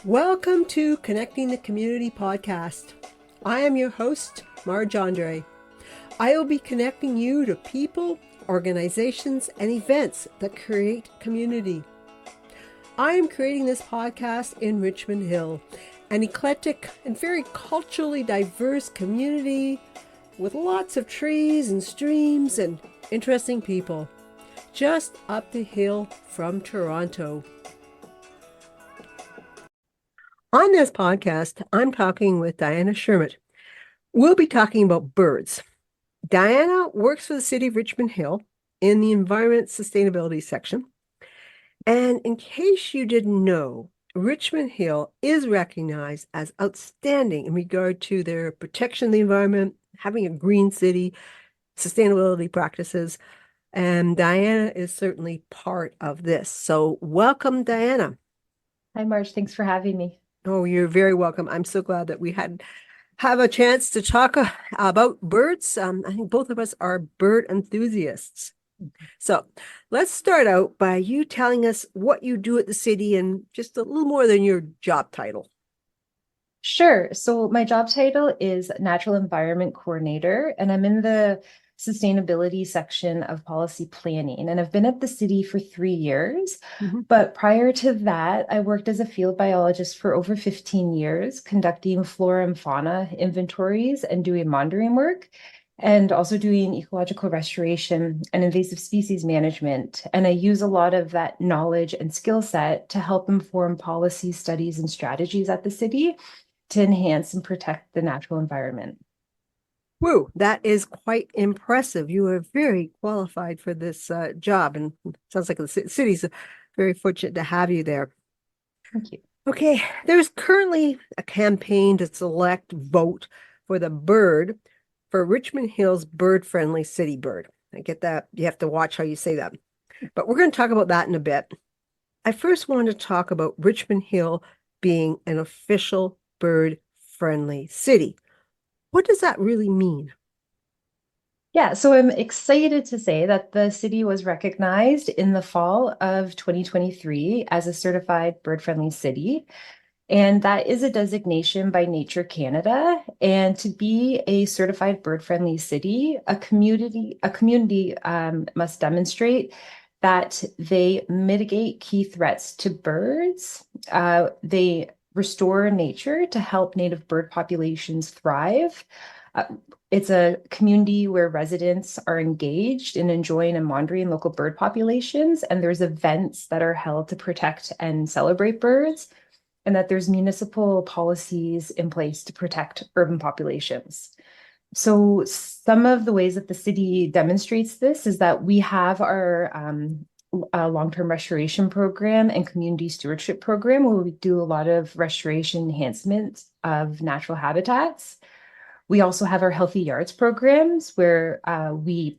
Welcome to Connecting the Community podcast. I am your host, Marj. I will be connecting you to people, organizations, and events that create community. I am creating this podcast in Richmond Hill, an eclectic and very culturally diverse community with lots of trees and streams and interesting people, just up the hill from Toronto. On this podcast, I'm talking with Diana Shermott. We'll be talking about birds. Diana works for the City of Richmond Hill in the Environment Sustainability section. And in case you didn't know, Richmond Hill is recognized as outstanding in regard to their protection of the environment, having a green city, sustainability practices. And Diana is certainly part of this. So welcome, Diana. Hi, Marj. Thanks for having me. Oh, you're very welcome. I'm so glad that we have a chance to talk about birds. I think both of us are bird enthusiasts. So let's start out by you telling us what you do at the city and just a little more than your job title. Sure. So my job title is Natural Environment Coordinator, and I'm in the sustainability section of policy planning. And I've been at the city for 3 years. But prior to that, I worked as a field biologist for over 15 years, conducting flora and fauna inventories and doing monitoring work, and also doing ecological restoration and invasive species management. And I use a lot of that knowledge and skill set to help inform policy studies and strategies at the city to enhance and protect the natural environment. Woo, that is quite impressive. You are very qualified for this job, and it sounds like the city's very fortunate to have you there. Thank you. Okay, there's currently a campaign to vote for the bird for Richmond Hill's bird-friendly city bird. I get that. You have to watch how you say that. But we're going to talk about that in a bit. I first want to talk about Richmond Hill being an official bird-friendly city. What does that really mean? Yeah, so I'm excited to say that the city was recognized in the fall of 2023 as a certified bird-friendly city. And that is a designation by Nature Canada. And to be a certified bird-friendly city, a community must demonstrate that they mitigate key threats to birds. They restore nature to help native bird populations thrive. It's a community where residents are engaged in enjoying and monitoring local bird populations, and there's events that are held to protect and celebrate birds, and that there's municipal policies in place to protect urban populations. So some of the ways that the city demonstrates this is that we have our long-term restoration program and community stewardship program, where we do a lot of restoration enhancement of natural habitats. We also have our Healthy Yards programs where we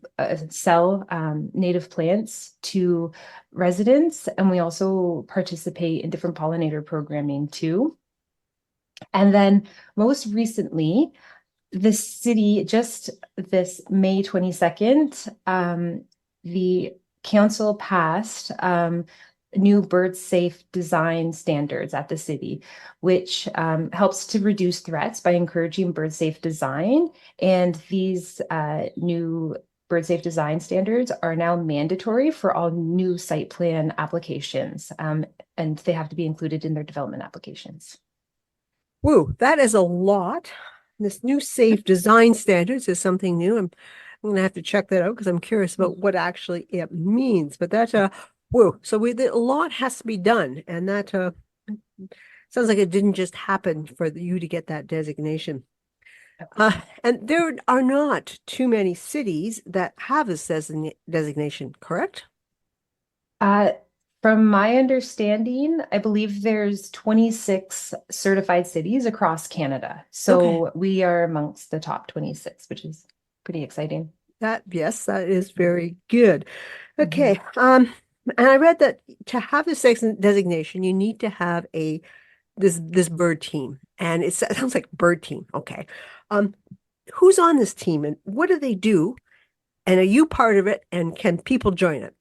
sell native plants to residents, and we also participate in different pollinator programming too. And then most recently, the city, just this May 22nd, the council passed new bird safe design standards at the city, which helps to reduce threats by encouraging bird safe design. And these new bird safe design standards are now mandatory for all new site plan applications, and they have to be included in their development applications. Woo, that is a lot. This new safe design standards is something new. I'm going to have to check that out because I'm curious about what actually it means. But that's whoa, so a lot has to be done, and that sounds like it didn't just happen for you to get that designation. And there are not too many cities that have this designation, correct? From my understanding, I believe there's 26 certified cities across Canada. So we are amongst the top 26, which is pretty exciting. Yes, that is very good. Okay. And I read that to have this designation, you need to have this bird team. And it sounds like bird team. Okay. Who's on this team and what do they do? And are you part of it? And can people join it?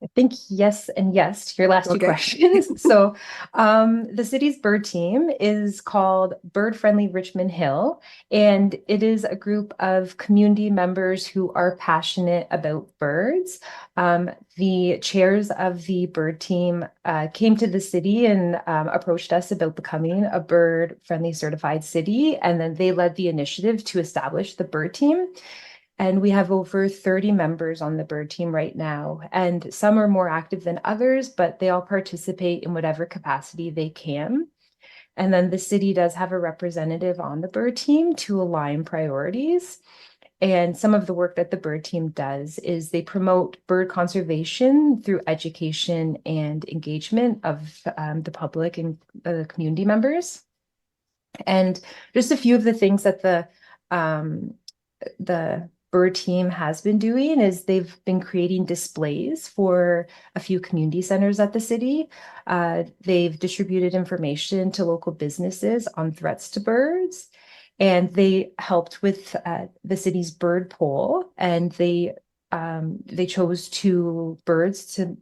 I think yes and yes to your last two Okay. questions. So, the city's bird team is called Bird Friendly Richmond Hill, and it is a group of community members who are passionate about birds. The chairs of the bird team came to the city and approached us about becoming a bird friendly certified city, and then they led the initiative to establish the bird team. And we have over 30 members on the bird team right now. And some are more active than others, but they all participate in whatever capacity they can. And then the city does have a representative on the bird team to align priorities. And some of the work that the bird team does is they promote bird conservation through education and engagement of the public and the community members. And just a few of the things that the bird team has been doing is they've been creating displays for a few community centers at the city. They've distributed information to local businesses on threats to birds, and they helped with the city's bird poll, and they chose two birds to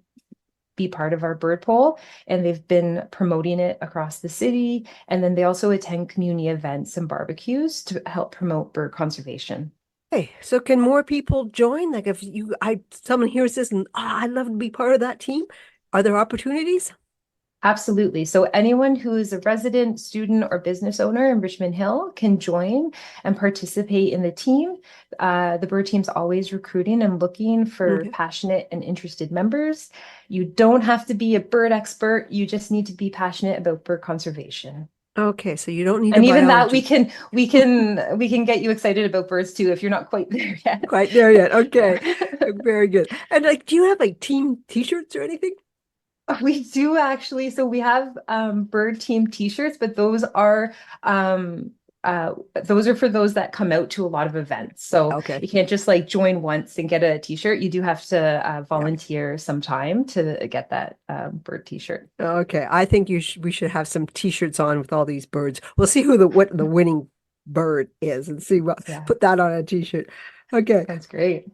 be part of our bird poll, and they've been promoting it across the city. And then they also attend community events and barbecues to help promote bird conservation. Hey, so can more people join? Like if someone hears this and I'd love to be part of that team. Are there opportunities? Absolutely. So anyone who is a resident, student, or business owner in Richmond Hill can join and participate in the team. The bird team's always recruiting and looking for Okay. passionate and interested members. You don't have to be a bird expert. You just need to be passionate about bird conservation. Okay, so you don't need a And even that we biologist. can we can we can get you excited about birds too if you're not quite there yet. Quite there yet. Yeah. Okay. Very good. And like, do you have like team t-shirts or anything? We do actually. So we have bird team t-shirts, but um those are for those that come out to a lot of events. So Okay. you can't just like join once and get a t-shirt. You do have to Yeah. volunteer some time to get that bird t-shirt. Okay. I think we should have some t-shirts on with all these birds. We'll see what the winning bird is and see what Yeah, put that on a t-shirt. Okay. sounds great.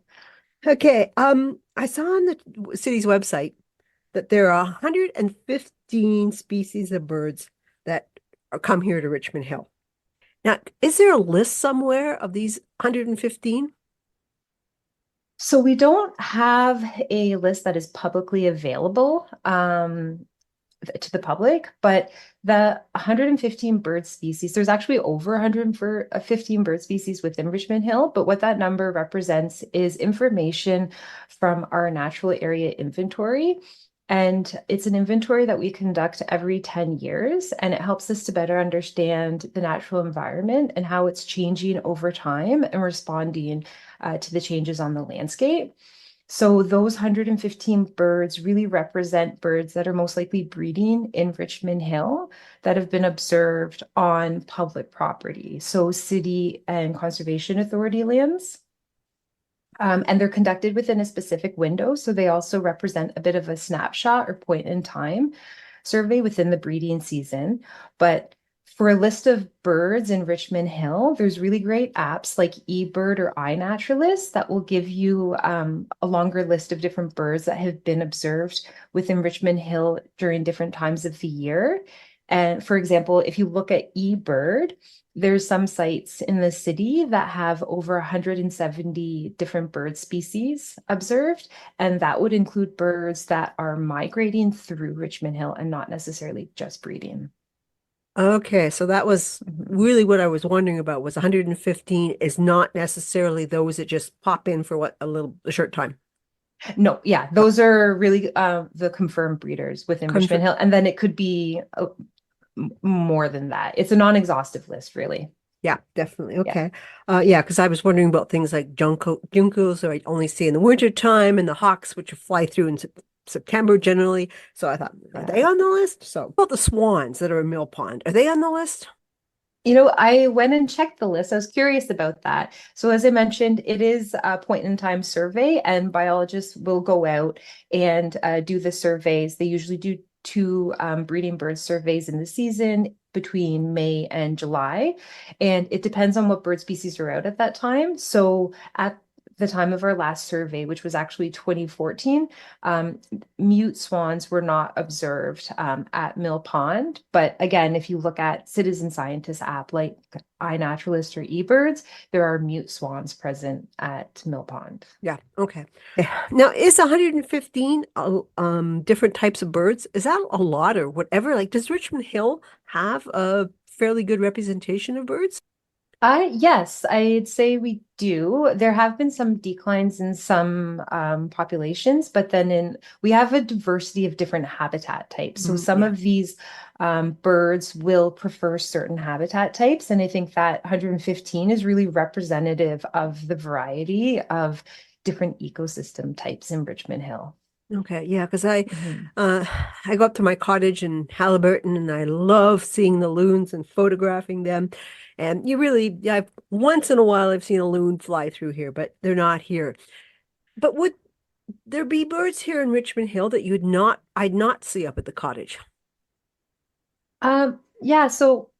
Okay. I saw on the city's website that there are 115 species of birds that come here to Richmond Hill. Now, is there a list somewhere of these 115? So we don't have a list that is publicly available to the public, but the 115 bird species, there's actually over 115 bird species within Richmond Hill, but what that number represents is information from our natural area inventory. And it's an inventory that we conduct every 10 years, and it helps us to better understand the natural environment and how it's changing over time and responding to the changes on the landscape. So those 115 birds really represent birds that are most likely breeding in Richmond Hill that have been observed on public property, so city and conservation authority lands. And they're conducted within a specific window, so they also represent a bit of a snapshot or point in time survey within the breeding season. But for a list of birds in Richmond Hill, there's really great apps like eBird or iNaturalist that will give you a longer list of different birds that have been observed within Richmond Hill during different times of the year. And for example, if you look at eBird, there's some sites in the city that have over 170 different bird species observed, and that would include birds that are migrating through Richmond Hill and not necessarily just breeding. Okay, so that was Mhm. really what I was wondering about was 115 is not necessarily those that just pop in for a short time. No, yeah, Oh, those are really the confirmed breeders within Richmond confirm. Hill, and then it could be more than that. It's a non-exhaustive list, really. Yeah, definitely. Yeah. Okay. Yeah, because I was wondering about things like juncos, or I only see in the winter time, and the hawks, which fly through in September generally. So I thought, are Yeah. they on the list? So about the swans that are in Mill Pond, are they on the list? You know, I went and checked the list. I was curious about that. So, as I mentioned, it is a point in time survey, and biologists will go out and do the surveys. They usually do two breeding bird surveys in the season between May and July, and it depends on what bird species are out at that time. So, at the time of our last survey, which was actually 2014, mute swans were not observed at Mill Pond. But again, if you look at citizen scientist app like iNaturalist or eBirds, there are mute swans present at Mill Pond. Yeah. Okay. Now, is 115 different types of birds? Is that a lot or whatever? Like, does Richmond Hill have a fairly good representation of birds? Yes, I'd say we do. There have been some declines in some populations, but then we have a diversity of different habitat types. So some Yeah. of these birds will prefer certain habitat types, and I think that 115 is really representative of the variety of different ecosystem types in Richmond Hill. Okay. Yeah, because Mhm. uh I go up to my cottage in Halliburton and I love seeing the loons and photographing them. And you really, yeah, once in a while I've seen a loon fly through here, but they're not here. But would there be birds here in Richmond Hill that I'd not see up at the cottage? Yeah, so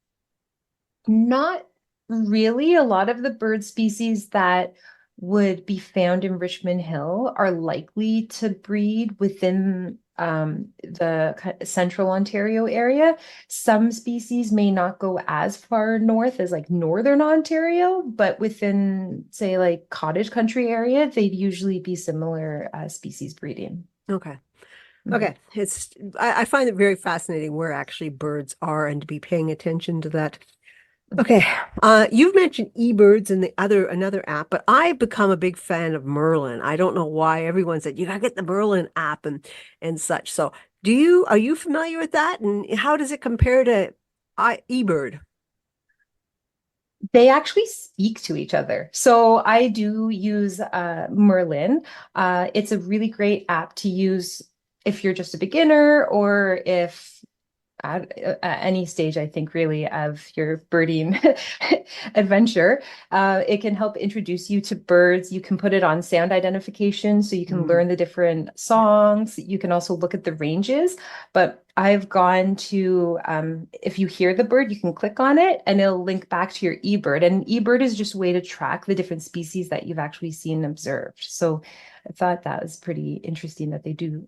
not really. A lot of the bird species that would be found in Richmond Hill are likely to breed within the central Ontario area. Some species may not go as far north as like northern Ontario, but within, say, like cottage country area, they'd usually be similar species breeding. Okay. Mhm. Okay. I find it very fascinating where actually birds are and to be paying attention to that. Okay. You've mentioned eBirds and another app, but I've become a big fan of Merlin. I don't know why everyone said you gotta get the Merlin app and such. So are you familiar with that? And how does it compare to eBird? They actually speak to each other. So I do use Merlin. It's a really great app to use if you're just a beginner or if at any stage, I think, really, of your birding adventure. It can help introduce you to birds. You can put it on sound identification so you can Mm, learn the different yeah. songs. You can also look at the ranges. But I've gone to, if you hear the bird, you can click on it and it'll link back to your eBird. And eBird is just a way to track the different species that you've actually seen and observed. So I thought that was pretty interesting that they do,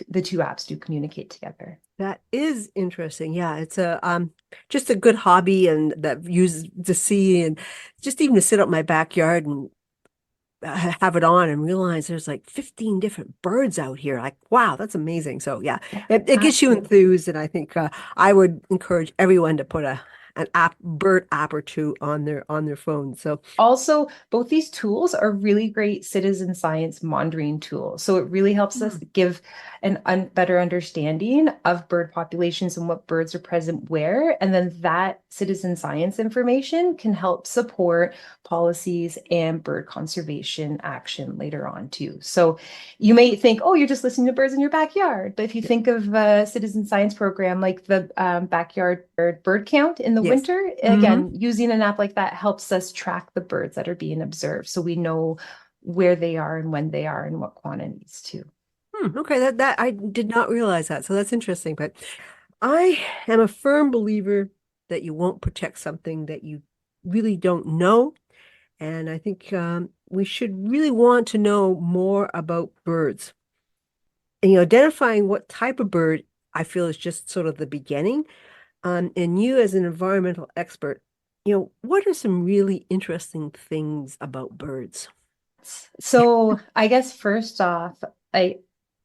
the two apps do communicate together. That is interesting. Yeah, it's a just a good hobby and that uses to see and just even to sit up my backyard and have it on and realize there's like 15 different birds out here. Like, wow, that's amazing. So yeah, Yeah, it gets you absolutely. enthused, and I think I would encourage everyone to put an bird app or two on their phone. So Also, both these tools are really great citizen science monitoring tools. So it really helps us hmm, give an better understanding of bird populations and what birds are present where. And then that citizen science information can help support policies and bird conservation action later on too. So you may think, oh, you're just listening to birds in your backyard. But if you yeah. think of a citizen science program like the backyard bird count in the Yes. winter, Hmm. again, using an app like that helps us track the birds that are being observed so we know where they are and when they are and what quantities too. Okay, that I did not realize that. So that's interesting. But I am a firm believer that you won't protect something that you really don't know. And I think we should really want to know more about birds. And, identifying what type of bird I feel is just sort of the beginning. And you, as an environmental expert, what are some really interesting things about birds? So I guess first off, I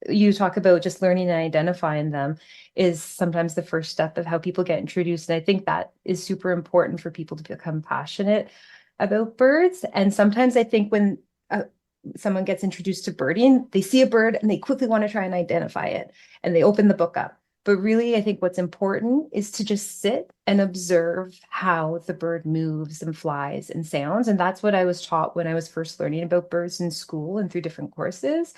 you talk about just learning and identifying them is sometimes the first step of how people get introduced. And I think that is super important for people to become passionate about birds. And sometimes I think when someone gets introduced to birding, they see a bird and they quickly want to try and identify it and they open the book up. But really, I think what's important is to just sit and observe how the bird moves and flies and sounds. And that's what I was taught when I was first learning about birds in school and through different courses.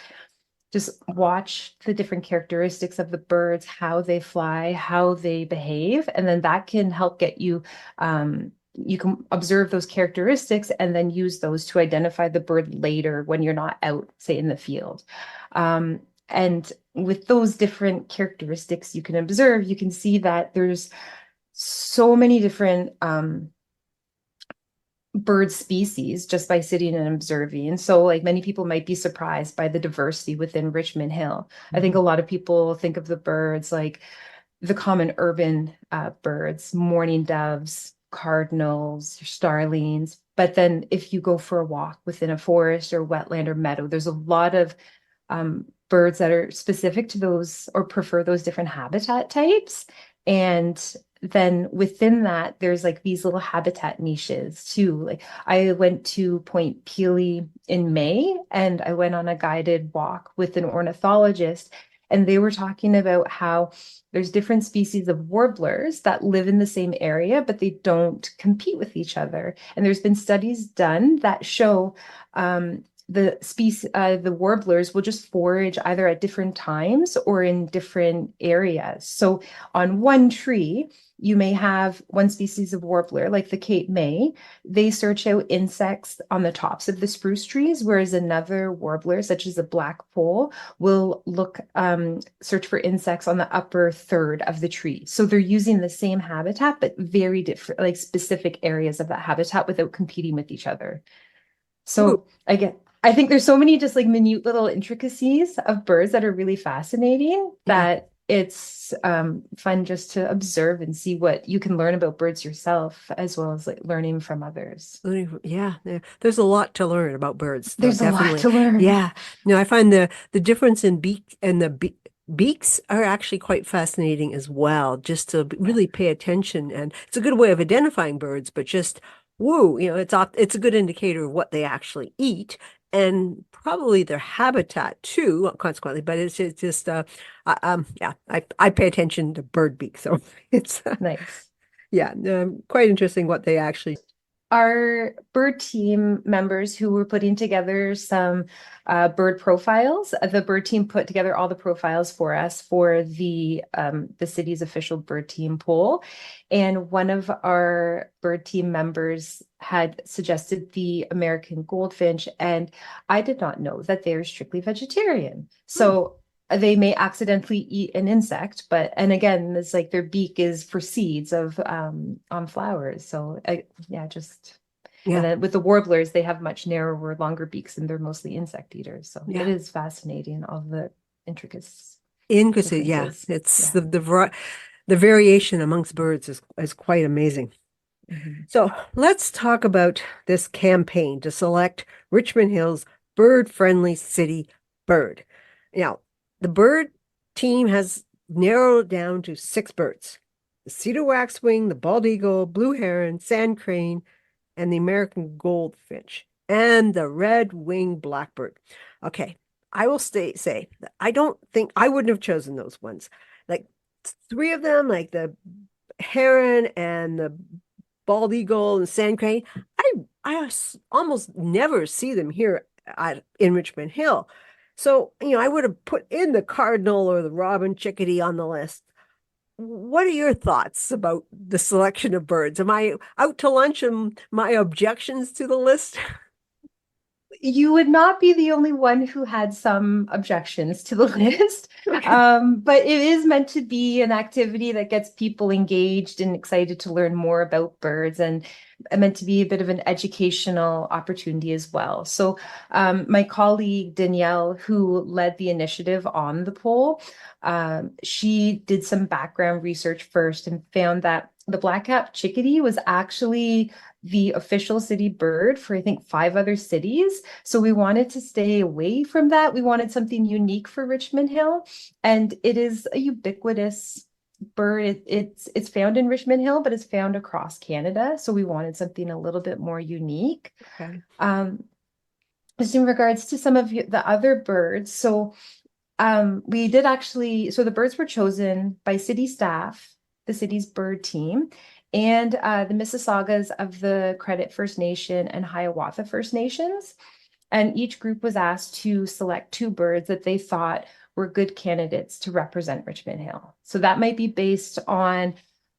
Just watch the different characteristics of the birds, how they fly, how they behave, and then that can help get you. You can observe those characteristics and then use those to identify the bird later when you're not out, say, in the field. And with those different characteristics you can observe, you can see that there's so many different bird species just by sitting and observing. So like many people might be surprised by the diversity within Richmond Hill. I think a lot of people think of the birds like the common urban birds, mourning doves, cardinals, starlings. But then if you go for a walk within a forest or wetland or meadow, there's a lot of birds that are specific to those or prefer those different habitat types. And then within that, there's like these little habitat niches too. Like I went to Point Pelee in May and I went on a guided walk with an ornithologist, and they were talking about how there's different species of warblers that live in the same area, but they don't compete with each other. And there's been studies done that show the warblers will just forage either at different times or in different areas. So on one tree, you may have one species of warbler, like the Cape May. They search out insects on the tops of the spruce trees, whereas another warbler, such as a black pole, will search for insects on the upper third of the tree. So they're using the same habitat, but very different, like specific areas of that habitat without competing with each other. Ooh, So I think there's so many just like minute little intricacies of birds that are really fascinating yeah. that it's fun just to observe and see what you can learn about birds yourself, as well as like learning from others. Yeah, there's a lot to learn about birds, though, There's a lot definitely. to learn. Yeah. I find the difference in beaks are actually quite fascinating as well, just to Yeah, really pay attention. And it's a good way of identifying birds, but just whoa, it's a good indicator of what they actually eat and probably their habitat too, consequently. But it's just yeah, I pay attention to bird beaks, so it's nice. yeah, quite interesting what they actually. Our bird team members who were putting together some bird profiles. The bird team put together all the profiles for us for the city's official bird team poll. And one of our bird team members had suggested the American goldfinch, and I did not know that they're strictly vegetarian. Hmm, So they may accidentally eat an insect, but and again, it's like their beak is for seeds of on flowers. So yeah, just and yeah, then with the warblers, they have much narrower, longer beaks, and they're mostly insect eaters. So it yeah. is fascinating, all the intricate Inquisitive, yeah. differences. It's Yeah. the variation amongst birds is quite amazing. Mhm. So let's talk about this campaign to select Richmond Hill's bird-friendly city bird. Now, the bird team has narrowed it down to 6 birds: the cedar waxwing, the bald eagle, blue heron, sand crane, and the American goldfinch, and the red wing blackbird. Okay, I will say that I don't think I wouldn't have chosen those ones. Like 3 of them, like the heron and the bald eagle and sand crane, almost never see them here in Richmond Hill. So, I would have put in the cardinal or the robin chickadee on the list. What are your thoughts about the selection of birds? Am I out to lunch and my objections to the list? You would not be the only one who had some objections to the list. Okay. But it is meant to be an activity that gets people engaged and excited to learn more about birds, and meant to be a bit of an educational opportunity as well. So my colleague Danielle, who led the initiative on the poll, she did some background research first and found that the black-capped chickadee was actually the official city bird for I think 5 other cities. So we wanted to stay away from that. We wanted something unique for Richmond Hill, and it is a ubiquitous bird. It's found in Richmond Hill, but it's found across Canada. So we wanted something a little bit more unique. Okay. Um, just in regards to some of the other birds, so we did actually, so the birds were chosen by city staff, the city's bird team, and the Mississaugas of the Credit First Nation and Hiawatha First Nations. And each group was asked to select 2 birds that they thought were good candidates to represent Richmond Hill. So that might be based on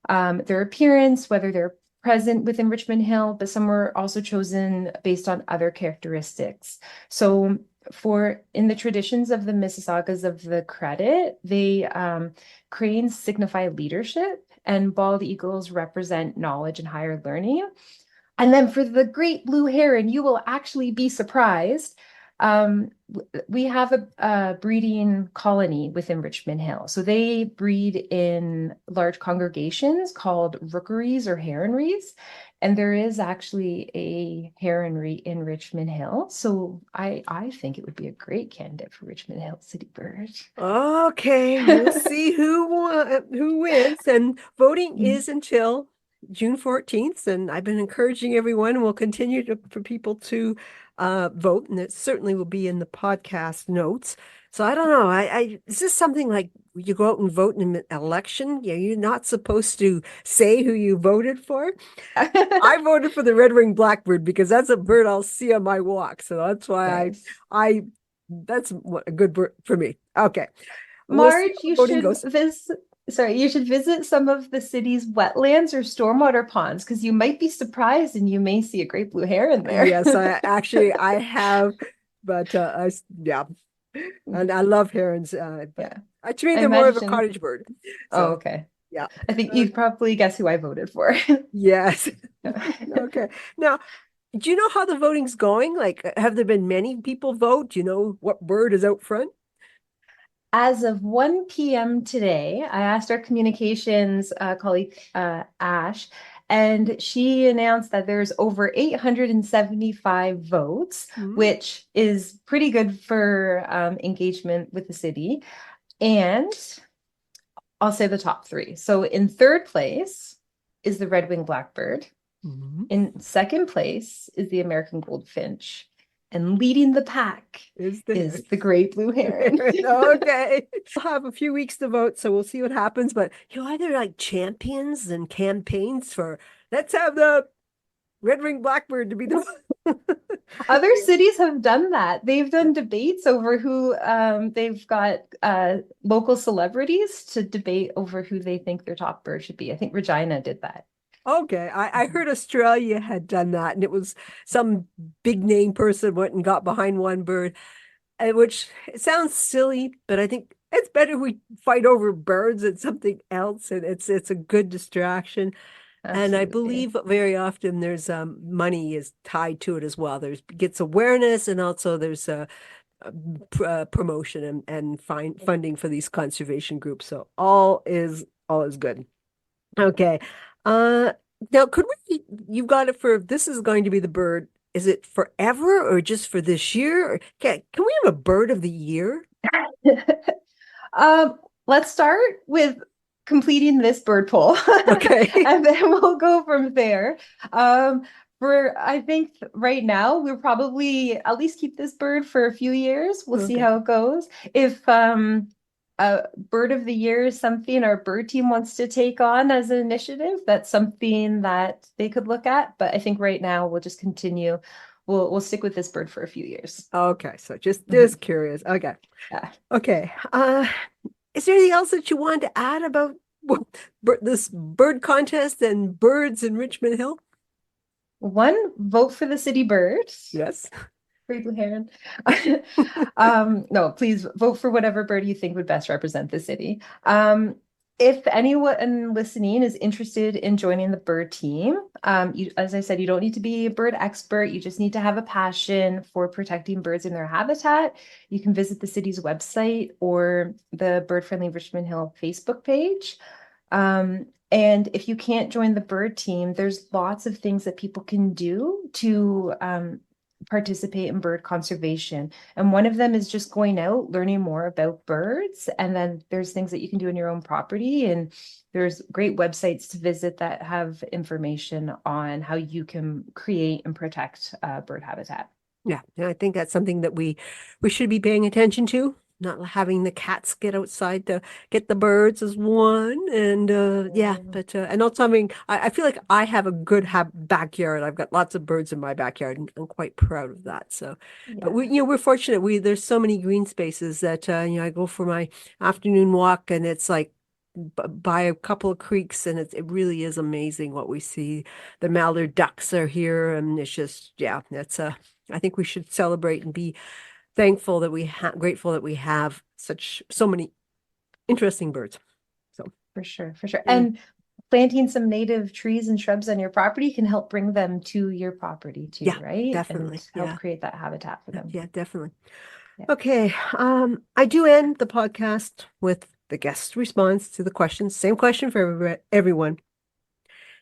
their appearance, whether they're present within Richmond Hill, but some were also chosen based on other characteristics. So for in the traditions of the Mississaugas of the Credit, they cranes signify leadership and bald eagles represent knowledge and higher learning. And then for the great blue heron, you will actually be surprised. We have a breeding colony within Richmond Hill. So they breed in large congregations called rookeries or heronries. And there is actually a heronry in Richmond Hill. So I think it would be a great candidate for Richmond Hill City Bird. Okay, we'll see who wins. And voting is until June 14th, and I've been encouraging everyone, and we'll continue for people to vote, and it certainly will be in the podcast notes. So I don't know. Is this something like you go out and vote in an election? Yeah, you're not supposed to say who you voted for. I voted for the Red Wing Blackbird because that's a bird I'll see on my walk. So that's why Nice. I that's a good bird for me. Okay. We'll see Marge, how the voting goes. you should visit some of the city's wetlands or stormwater ponds because you might be surprised and you may see a great blue heron there. Yes, I have, but yeah, and I love herons. But Yeah, to me, I they're more of a imagine. cottage bird. Oh, So okay. yeah. I think Uh, you'd probably guess who I voted for. yes. Okay. Now, do you know how the voting's going? Like, have there been many people vote? Do you know what bird is out front? As of 1 p.m. today, I asked our communications colleague, Ash, and she announced that there's over 875 votes, Hmm. which is pretty good for engagement with the city. And I'll say the top three. So in third place is the Red Wing Blackbird. Hmm. In second place is the American Goldfinch. And leading the pack Is there? is the Great Blue Heron. Okay. We'll have a few weeks to vote, so we'll see what happens. But either like champions and campaigns for let's have the Red Ring Blackbird to be the Other cities have done that. They've done debates over who they've got local celebrities to debate over who they think their top bird should be. I think Regina did that. Okay. I Mhm. heard Australia had done that, and it was some big name person went and got behind one bird, which it sounds silly, but I think it's better we fight over birds than something else, and it's a good distraction. And I Absolutely. believe very often there's money is tied to it as well. There's gets awareness, and also there's promotion and funding for these conservation groups. So all is good. Okay. Uh, now could we? You've got it for this is going to be the bird. Is it forever or just for this year? Or, can we have a bird of the year? Let's start with completing this bird poll, Okay. and then we'll go from there. Um, for I think right now we'll probably at least keep this bird for a few years. We'll see Okay. how it goes. If a bird of the year is something our bird team wants to take on as an initiative, that's something that they could look at. But I think right now we'll just continue. We'll stick with this bird for a few years. Okay. So Mhm. just curious. Okay. Yeah. Okay. Is there anything else that you want to add about this bird contest and birds in Richmond Hill? One, vote for the city bird. Yes. Free blue heron. No, please vote for whatever bird you think would best represent the city. If anyone listening is interested in joining the bird team, as I said, you don't need to be a bird expert. You just need to have a passion for protecting birds in their habitat. You can visit the city's website or the Bird Friendly Richmond Hill Facebook page. And if you can't join the bird team, there's lots of things that people can do to participate in bird conservation. And one of them is just going out, learning more about birds. And then there's things that you can do in your own property. And there's great websites to visit that have information on how you can create and protect bird habitat. Yeah, and I think that's something that we should be paying attention to. Not having the cats get outside to get the birds is one, and yeah, Mm. but and also I mean I feel like I have a good backyard. I've got lots of birds in my backyard, and I'm quite proud of that. So, but Yeah, we're fortunate. We there's so many green spaces that I go for my afternoon walk, and it's like by a couple of creeks, and it really is amazing what we see. The mallard ducks are here, and it's just yeah, it's I think we should celebrate and be thankful that we have grateful that we have so many interesting birds. So for sure, for sure. yeah. And planting some native trees and shrubs on your property can help bring them to your property too, Yeah, right? definitely. And help Yeah. create that habitat for them. Yeah, definitely. Yeah. Okay. I do end the podcast with the guest response to the questions. Same question for everyone.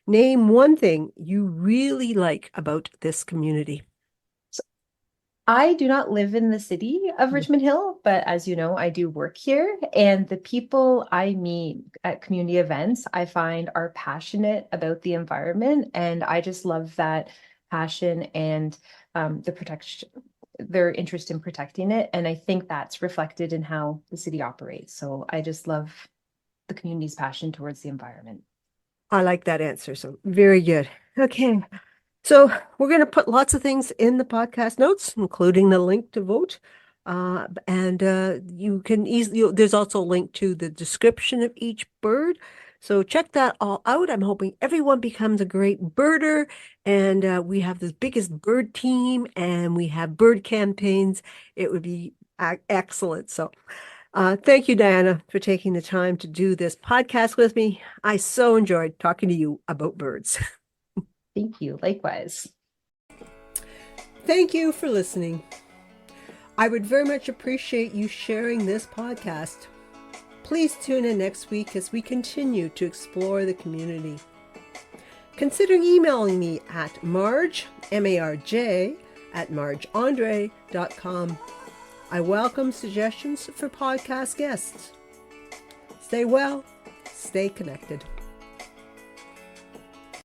Name one thing you really like about this community. I do not live in the city of Richmond Hill, but as you know, I do work here. And the people I meet at community events, I find are passionate about the environment. And I just love that passion and the protection, their interest in protecting it. And I think that's reflected in how the city operates. So I just love the community's passion towards the environment. I like that answer. So very good. Okay. So we're going to put lots of things in the podcast notes, including the link to vote. And you can easily, there's also a link to the description of each bird. So check that all out. I'm hoping everyone becomes a great birder. And we have the biggest bird team and we have bird campaigns. It would be excellent. So thank you, Diana, for taking the time to do this podcast with me. I so enjoyed talking to you about birds. Thank you. Likewise. Thank you for listening. I would very much appreciate you sharing this podcast. Please tune in next week as we continue to explore the community. Consider emailing me at Marj, M-A-R-J, at marjandre.com. I welcome suggestions for podcast guests. Stay well, stay connected.